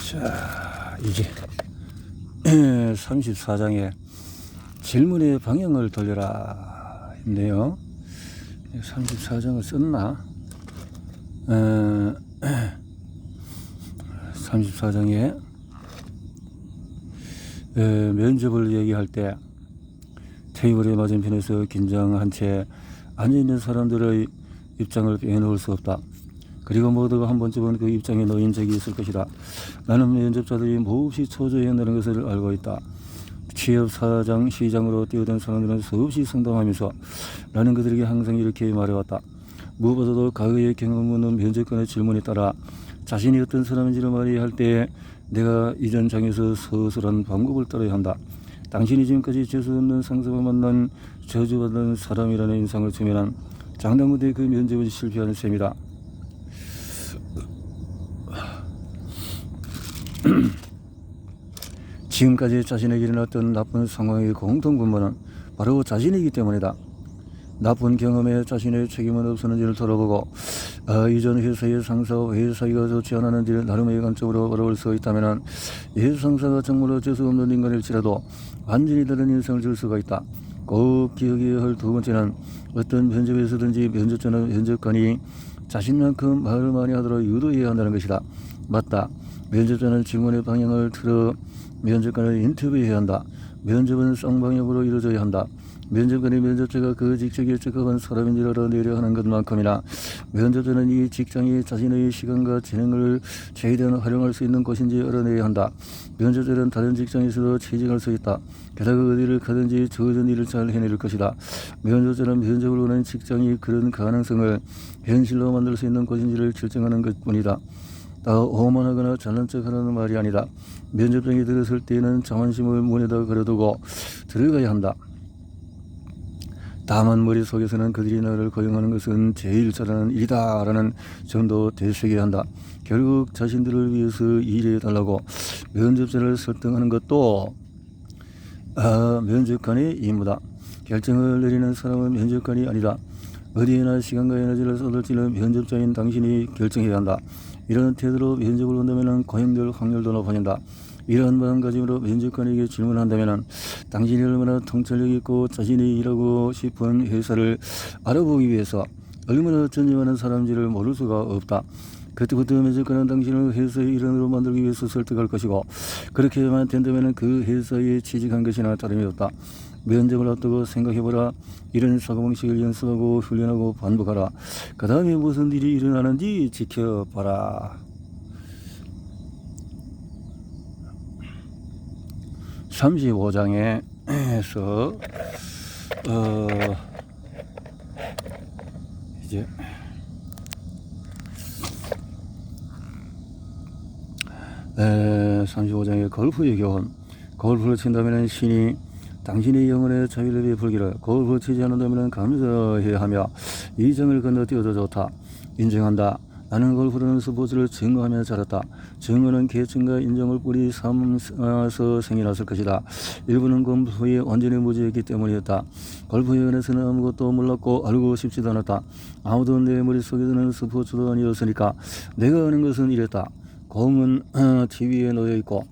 자, 이제 34장에 질문의 방향을 돌려라 했네요. 34장을 썼나? 34장에 면접을 얘기할 때 테이블의 맞은편에서 긴장한 채 앉아있는 사람들의 입장을 빼놓을 수 없다. 그리고 모두가 한 번쯤은 그 입장에 놓인 적이 있을 것이다. 나는 면접자들이 몹시 초조해 한다는 것을 알고 있다. 취업 사장, 시장으로 뛰어든 사람들은 수없이 상담하면서 나는 그들에게 항상 이렇게 말해왔다. 무엇보다도 과거의 경험 없는 면접관의 질문에 따라 자신이 어떤 사람인지를 말해야 할 때에 내가 이전 장에서 서술한 방법을 따라야 한다. 당신이 지금까지 재수없는 상사와 만난 저주받은 사람이라는 인상을 주면은 장담무대 그 면접은 실패하는 셈이다. 지금까지 자신에게 일어났던 나쁜 상황의 공통분모는 바로 자신이기 때문이다. 나쁜 경험에 자신의 책임은 없었는지를 돌아보고 이전 회사의 상사와 회사가 좋지 않았는지를 나름의 관점으로 바라볼 수 있다면 이 상사가 정말로 재수없는 인간일지라도 완전히 다른 인상을 줄 수가 있다. 꼭 기억해야 할 두 번째는 어떤 면접에서든지 면접자는 면접관이 자신만큼 말을 많이 하도록 유도해야 한다는 것이다. 맞다. 면접자는 질문의 방향을 틀어 면접관을 인터뷰해야 한다. 면접은 쌍방향으로 이루어져야 한다. 면접관이 면접자가 그 직책에 적합한 사람인지를 알아내려 하는 것만큼이나 면접자는 이 직장이 자신의 시간과 재능을 최대한 활용할 수 있는 곳인지 알아내야 한다. 면접자는 다른 직장에서도 취직할 수 있다. 게다가 어디를 가든지 주어진 일을 잘 해낼 것이다. 면접자는 면접을 원하는 직장이 그런 가능성을 현실로 만들 수 있는 곳인지를 결정하는 것뿐이다. 오만하거나 잘난 척하라는 말이 아니다. 면접장에 들어설 때에는 자만심을 문에다 걸어두고 들어가야 한다. 다만 머릿속에서는 그들이 나를 고용하는 것은 제일 잘하는 일이다 라는 점도 되새겨야 한다. 결국 자신들을 위해서 일해달라고 면접자를 설득하는 것도 면접관의 임무다. 결정을 내리는 사람은 면접관이 아니다. 어디에나 시간과 에너지를 쏟을지는 면접자인 당신이 결정해야 한다. 이런 태도로 면접을 온다면 고용될 확률도 높아진다. 이러한 마음가짐으로 면접관에게 질문한다면 당신이 얼마나 통찰력 있고 자신이 일하고 싶은 회사를 알아보기 위해서 얼마나 전념하는 사람인지를 모를 수가 없다. 그때부터 면접관은 당신을 회사의 일원으로 만들기 위해서 설득할 것이고 그렇게만 된다면 그 회사에 취직한 것이나 다름이 없다. 면접을 앞두고 생각해보라. 이런 사고방식을 연습하고 훈련하고 반복하라. 그 다음에 무슨 일이 일어나는지 지켜봐라. 35장에서 이제 35장의 골프의 교훈. 골프를 친다면 신이 당신의 영혼의 자유를 베풀기를, 골프를 치지 않는다면 감사해야 하며 이 장을 건너뛰어도 좋다. 인정한다. 나는 골프라는 스포츠를 증오하며 자랐다. 증오는 계층과 인정을 뿌리 삼아서 생이 났을 것이다. 일부는 골프에 완전히 무지했기 때문이었다. 골프에 관해서는 아무것도 몰랐고 알고 싶지도 않았다. 아무도 내 머릿속에서는 스포츠도 아니었으니까 내가 아는 것은 이랬다. 공은 티 위에 놓여있고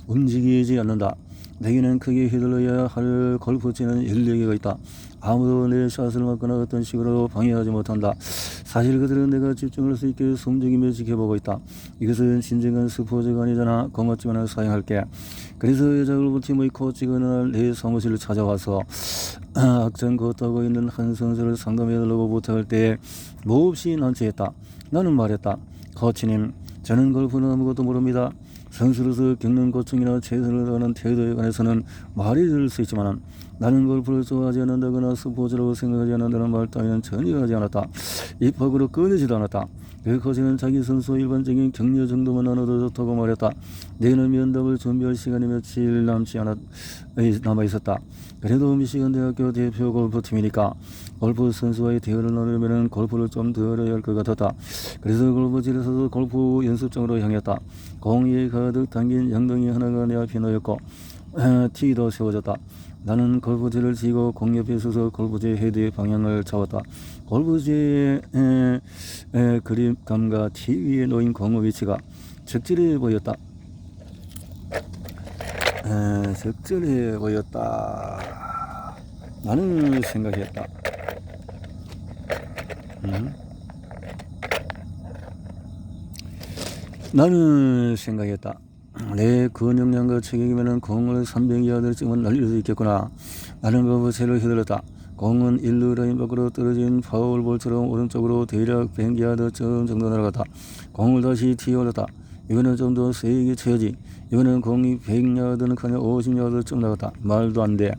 움직이지 않는다. 내게는 크게 휘둘러야 할 골프채는 14개가 있다. 아무도 내 샷을 맞거나 어떤 식으로 방해하지 못한다. 사실 그들은 내가 집중할 수 있게 숨죽이며 지켜보고 있다. 이것은 진정한 스포츠가 아니잖아. 고맙지만 사양할게. 그래서 여자 골프팀의 코치가 어느 날 내 사무실을 찾아와서 악장 걷다고 있는 한 선수를 상담해달라고 부탁할 때 몹시 난처했다. 나는 말했다. 코치님, 저는 골프는 아무것도 모릅니다. 선수로서 겪는 고충이나 최선을 다하는 태도에 관해서는 말이 될 수 있지만 나는 골프를 좋아하지 않는다거나 스포츠라고 생각하지 않는다는 말 따위는 전혀 하지 않았다. 입 밖으로 꺼내지도 않았다. 그 코치는 자기 선수 일반적인 격려 정도만 나눠도 좋다고 말했다. 내일은 면담을 준비할 시간이 며칠 남아 있었다. 그래도 미시간 대학교 대표 골프팀이니까 골프 선수와의 대화를 나누려면 골프를 좀 더 알아야 할 것 같았다. 그래서 골프실에서도 골프 연습장으로 향했다. 공 위에 가득 담긴 양동이 하나가 내 앞에 놓였고 티도 세워졌다. 나는 골프채를 쥐고 공 옆에 서서 골프채 헤드의 방향을 잡았다. 골프채의 그립감과 티 위에 놓인 공의 위치가 적절해 보였다. 적절해 보였다. 나는 생각했다. 나는 생각했다. 내 근육량과 체격이면 공을 300야드쯤은 날릴 수 있겠구나. 나는 버버체를 휘둘렀다. 공은 1루 라인 밖으로 떨어진 파울볼처럼 오른쪽으로 대략 100야드쯤 정도 날아갔다. 공을 다시 튀어 올렸다. 이번엔 좀 더 세게 쳐야지. 이번엔 공이 100야드는 커녕 50야드쯤 나갔다. 말도 안 돼.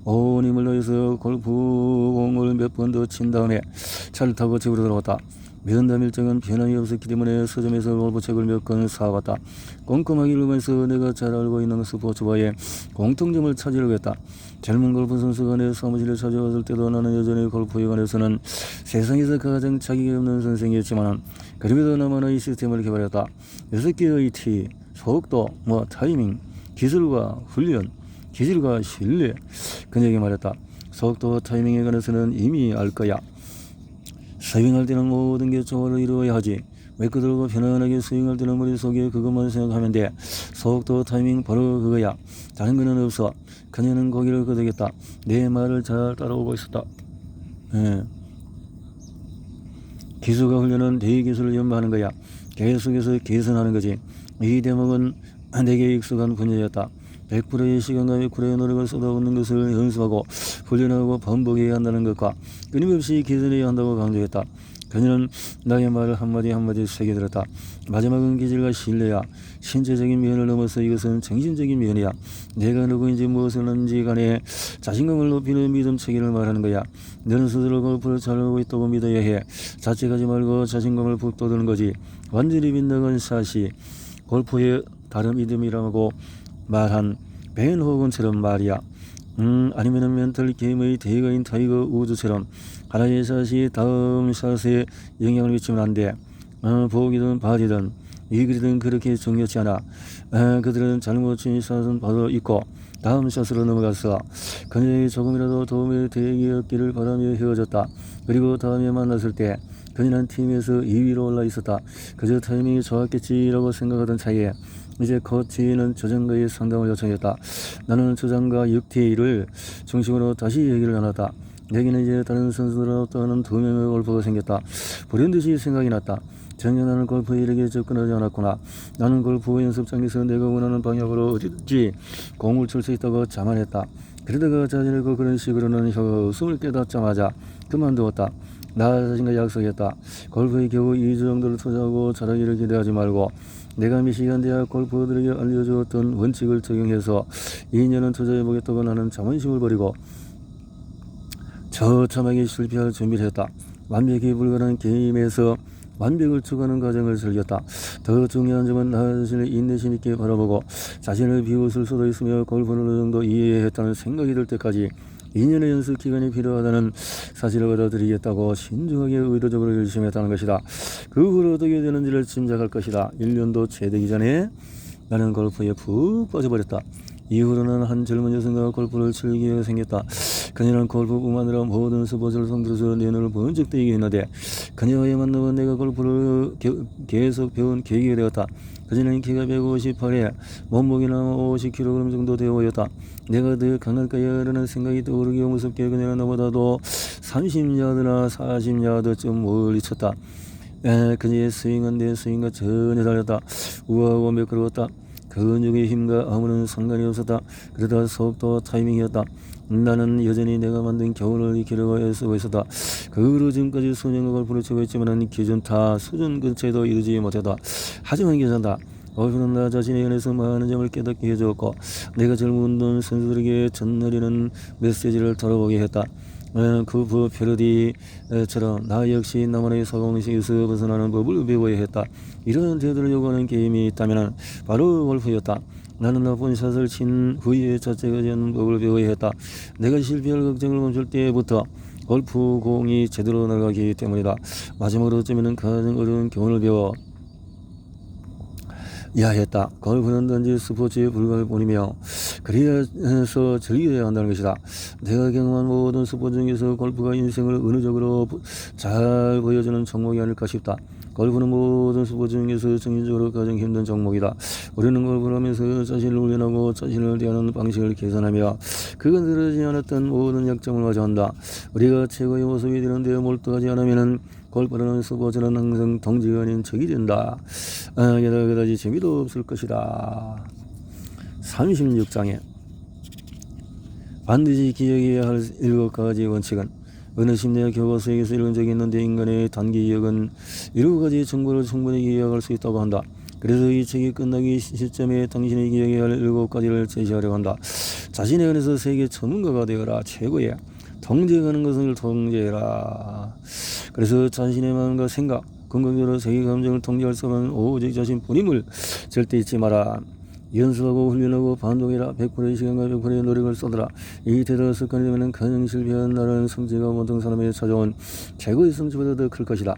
온 힘을 다해서 골프공을 몇 번 더 친 다음에 차를 타고 집으로 돌아왔다. 면담 일정은 변함이 없었기 때문에 서점에서 골프책을 몇 권 사왔다. 꼼꼼하게 읽으면서 내가 잘 알고 있는 스포츠와의 공통점을 찾으려고 했다. 젊은 골프 선수가 내 사무실에 찾아왔을 때도 나는 여전히 골프에 관해서는 세상에서 가장 자격이 없는 선생이었지만 그럼에도 나만의 시스템을 개발했다. 6개의 T, 속도, 타이밍, 기술과 훈련, 기질과 신뢰. 그녀에게 말했다. 속도와 타이밍에 관해서는 이미 알 거야. 스윙할 때는 모든 게 조화를 이루어야 하지. 매끄러고 편안하게 스윙할 때는 머릿속에 그것만 생각하면 돼. 속도 타이밍 바로 그거야. 다른 거는 없어. 그녀는 고개를 끄덕였다. 내 말을 잘 따라오고 있었다. 기술과 훈련은 내 기술을 연마하는 거야. 계속해서 개선하는 거지. 이 대목은 내게 익숙한 분야였다. 100%의 시간과 100%의 노력을 쏟아붓는 것을 연습하고 훈련하고 반복해야 한다는 것과 끊임없이 개선해야 한다고 강조했다. 그녀는 나의 말을 한마디 한마디 새겨들었다. 마지막은 기질과 신뢰야. 신체적인 면을 넘어서 이것은 정신적인 면이야. 내가 누구인지 무엇을 하는지 간에 자신감을 높이는 믿음 체계를 말하는 거야. 너는 스스로 골프를 잘하고 있다고 믿어야 해. 자책하지 말고 자신감을 북돋우는 거지. 완전히 빗나간 샷이 골프의 다른 믿음이라고 말한 벤 호건처럼 말이야. 아니면은 멘탈 게임의 대가인 타이거 우즈처럼 하나의 샷이 다음 샷에 영향을 미치면 안 돼. 보기든 바디든 이글이든 그렇게 중요치 않아. 그들은 잘못 친 샷은 바로 있고 다음 샷으로 넘어갔어. 그녀에게 조금이라도 도움이 되었기를 바라며 헤어졌다. 그리고 다음에 만났을 때 그녀는 팀에서 2위로 올라 있었다. 그저 타이밍이 좋았겠지라고 생각하던 차이에 이제 코치는 저장가의 상담을 요청했다. 나는 저장가 6T를 중심으로 다시 얘기를 나눴다. 여기는 이제 다른 선수들하고 또 하는 2명의 골퍼가 생겼다. 불현듯이 생각이 났다. 전혀 나는 골프에 이렇게 접근하지 않았구나. 나는 골프 연습장에서 내가 원하는 방향으로 어디든지 공을 칠 수 있다고 자만했다. 그러다가 자신을 그런 식으로는 웃음을 깨닫자마자 그만두었다. 나 자신과 약속했다. 골프에 겨우 2주 정도를 투자하고 잘하기를 기대하지 말고 내가 미시간 대학 골퍼들에게 알려주었던 원칙을 적용해서 2년은 투자해보겠다고 나는 자존심을 버리고 처참하게 실패할 준비를 했다. 완벽히 불가능한 게임에서 완벽을 추구하는 과정을 즐겼다. 더 중요한 점은 나 자신을 인내심 있게 바라보고 자신을 비웃을 수도 있으며 골프를 어느 정도 이해했다는 생각이 들 때까지 2년의 연습 기간이 필요하다는 사실을 받아들이겠다고 신중하게 의도적으로 열심히 했다는 것이다. 그 후로 어떻게 되는지를 짐작할 것이다. 1년도 채 되기 전에 나는 골프에 푹 빠져버렸다. 이후로는 한 젊은 여성과 골프를 즐기게 생겼다. 그녀는 골프뿐만 아니라 모든 스포츠를 성들어서 내 눈을 번쩍 뜨이게 했는데 그녀와의 만남은 내가 골프를 계속 배운 계기가 되었다. 그녀는 키가 158에 몸무게는 50kg 정도 되어 보였다. 내가 더 강할까요라는 생각이 떠오르기 무섭게 그녀는 나보다도 30야드나 40야드쯤 멀리 쳤다. 그녀의 스윙은 내 스윙과 전혀 달랐다. 우아하고 매끄러웠다. 근육의 힘과 아무런 상관이 없었다. 그러다 속도 타이밍이었다. 나는 여전히 내가 만든 교훈을 익히려고 애쓰고 있었다. 그 후로 지금까지 수년간 골프를 치고 있지만 기준타 수준 근처에도 이르지 못했다. 하지만 괜찮다. 골프는 나 자신에 관해서 많은 점을 깨닫게 해주었고 내가 젊은 선수들에게 전해리는 메시지를 돌아보게 했다. 그 패러디처럼 나 역시 나만의 사고방식에서 벗어나는 법을 배워야 했다. 이런 태도를 요구하는 게임이 있다면 바로 골프였다. 나는 나쁜 샷을 친 후에 자체가 되는 법을 배워야 했다. 내가 실패할 걱정을 멈출 때부터 골프 공이 제대로 날아가기 때문이다. 마지막으로 어쩌면 가장 어려운 교훈을 배워 야 했다. 골프는 단지 스포츠의 불가할 뿐이며 그래서 즐겨야 한다는 것이다. 내가 경험한 모든 스포츠 중에서 골프가 인생을 은유적으로 잘 보여주는 종목이 아닐까 싶다. 골프는 모든 스포츠 중에서 정신적으로 가장 힘든 종목이다. 우리는 골프를 하면서 자신을 훈련하고 자신을 대하는 방식을 개선하며 그건 들어지지 않았던 모든 약점을 마주한다. 우리가 최고의 모습이 되는데 몰두하지 않으면 골프라는 스포츠는 항상 동지가 아닌 적이 된다. 게다가 그다지 재미도 없을 것이다. 36장에 반드시 기억해야 할 7가지 원칙은 어느 심리학 교과서에서 읽은 적이 있는데 인간의 단기 기억은 7가지 정보를 충분히 기억할 수 있다고 한다. 그래서 이 책이 끝나기 시점에 당신이 기억해야 할 7가지를 제시하려고 한다. 자신의 안에서 세계 전문가가 되어라. 최고의 통제하는 것을 통제해라. 그래서 자신의 마음과 생각, 긍정적으로 세계 감정을 통제할 수 없는 오직 자신뿐임을 절대 잊지 마라. 연습하고 훈련하고 반복해라. 100%의 시간과 100%의 노력을 쏟아라. 이 태도가 습관이 되면 가장 실패한 나라는 성취가 모든 사람에게 찾아온 최고의 성취보다 더 클 것이다.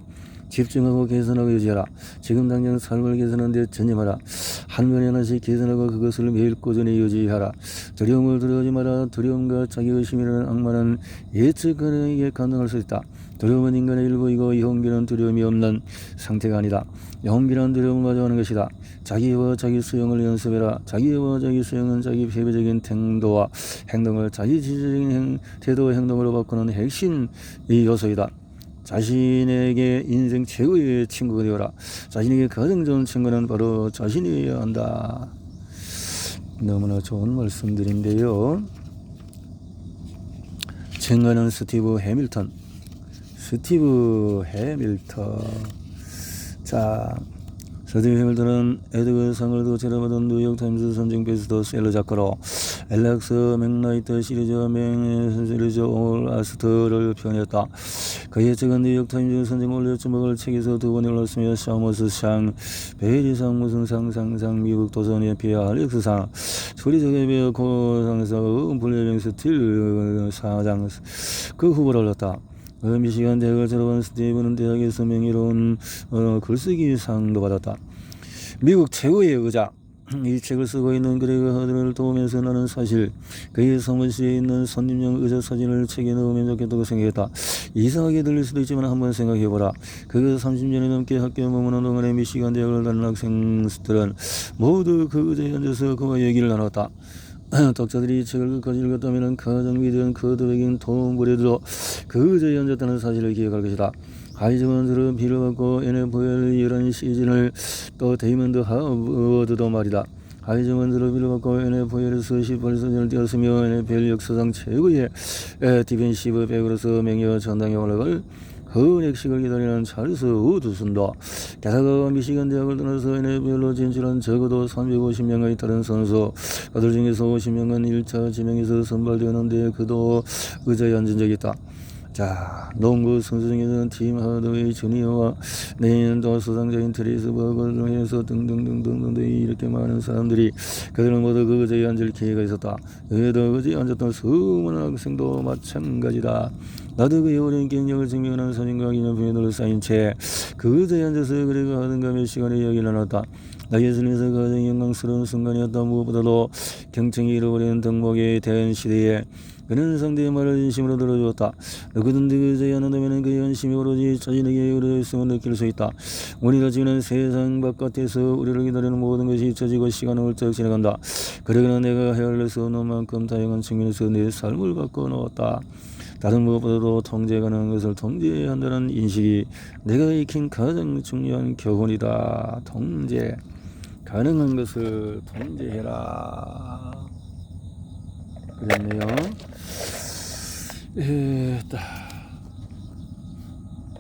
집중하고 개선하고 유지하라. 지금 당장 삶을 개선하는 데 전념하라. 한 번에 하나씩 개선하고 그것을 매일 꾸준히 유지하라. 두려움을 두려워하지 마라. 두려움과 자기의심이라는 악마는 예측 가능하게 감당할 수 있다. 두려움은 인간의 일부이고 용기는 두려움이 없는 상태가 아니다. 용기는 두려움을 마주하는 것이다. 자기와 자기 수용을 연습해라. 자기와 자기 수용은 자기 패배적인 태도와 행동을 자기 지지적인 태도와 행동으로 바꾸는 핵심 요소이다. 자신에게 인생 최고의 친구가 되어라. 자신에게 가장 좋은 친구는 바로 자신이어야 한다. 너무나 좋은 말씀들인데요. 증거는 스티브 해밀턴. 자, 스티브 해밀턴은 에드거상을 도체를 뉴욕타임스 선정 베스트셀러 작가로 앨렉스 맥라이트 시리즈와 맹 시리즈 올 아스트를 표현했다. 그의 책은 뉴욕타임즈 선정 올려주목을 책에서 2번에 올랐으며 샤머스상, 베리상, 무슨 상, 미국 도서관의 피아 알렉스상, 수리적의 배우 고상에서 블레빙 스틸 사장 그 후보를 얻었다. 미시간 대학을 졸업한 스티브는 대학에서 명예로운 글쓰기상도 받았다. 미국 최고의 의자. 이 책을 쓰고 있는 그레그 하드를 도우면서 나는 사실 그의 사무실에 있는 손님용 의자 사진을 책에 넣으면 좋겠다고 생각했다. 이상하게 들릴 수도 있지만 한번 생각해보라. 그 30년이 넘게 학교에 머무는 동안에 미시간 대학을 다니는 학생들은 모두 그 의자에 앉아서 그와 얘기를 나눴다. 독자들이 이 책을 끝까지 읽었다면 가장 위대한 커드백인 톰 브래드도 그 의자에 앉았다는 사실을 기억할 것이다. 하이즈먼들은 비를 받고 NFL 이런 시즌을 또 데이먼드 하워드도 말이다. 하이즈먼들은 비를 받고 NFL에서 18시즌을 뛰었으며 NFL 역사상 최고의 디펜시브 백으로서 명예와 전당에 올라갈 헌액식을 기다리는 찰스 우드슨도 게다가 미시간 대학을 떠나서 NFL로 진출한 적어도 350명의 다른 선수 그들 중에서 50명은 1차 지명에서 선발되었는데 그도 의자에 앉은 적이 있다. 자, 농구 선수 중에서는 팀 하드웨이 주니어와 내년도 수상자인 트레이스 버거를 통해서 등등등등 이렇게 많은 사람들이 그들은 모두 그 의자에 앉을 기회가 있었다. 그에도 의자에 앉았던 수많은 학생도 마찬가지다. 나도 그의 오랜 경력을 증명하는 사진과 기념품에 둘러싸인 채 그 의자에 앉아서 그래가 하든가 몇 시간의 이야기를 나눴다. 나 예술에서 가장 영광스러운 순간이었다. 무엇보다도 경청이 잃어버린 덕목에 대한 시대에 그는 상대의 말을 진심으로 들어주었다. 누구든지 그 의자에 앉는다면 그의 연심이 오로지 자신에게 이루어져 있음을 느낄 수 있다. 우리가 지는 세상 바깥에서 우리를 기다리는 모든 것이 잊혀지고 시간은 훌쩍 지나간다. 그러거나 내가 헤아릴 수 없는 만큼 다양한 측면에서 내 삶을 바꿔놓았다. 다른 무엇보다도 통제 가능한 것을 통제해야 한다는 인식이 내가 익힌 가장 중요한 교훈이다. 통제 가능한 것을 통제해라. 그랬네요.